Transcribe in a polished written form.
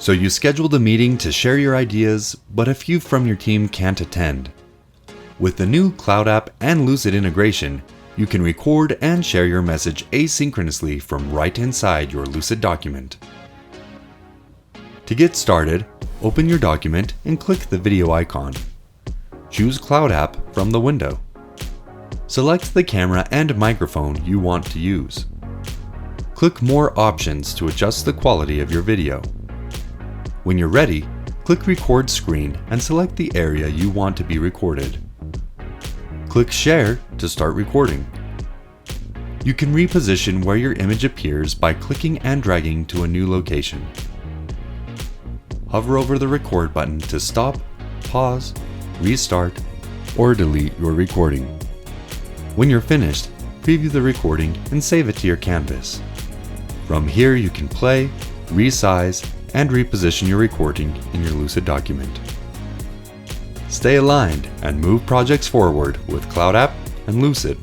So you scheduled a meeting to share your ideas, but a few from your team can't attend. With the new CloudApp and Lucid integration, you can record and share your message asynchronously from right inside your Lucid document. To get started, open your document and click the video icon. Choose CloudApp from the window. Select the camera and microphone you want to use. Click More Options to adjust the quality of your video. When you're ready, click Record Screen and select the area you want to be recorded. Click Share to start recording. You can reposition where your image appears by clicking and dragging to a new location. Hover over the record button to stop, pause, restart, or delete your recording. When you're finished, preview the recording and save it to your canvas. From here you can play, resize, and reposition your recording in your Lucid document. Stay aligned and move projects forward with CloudApp and Lucid.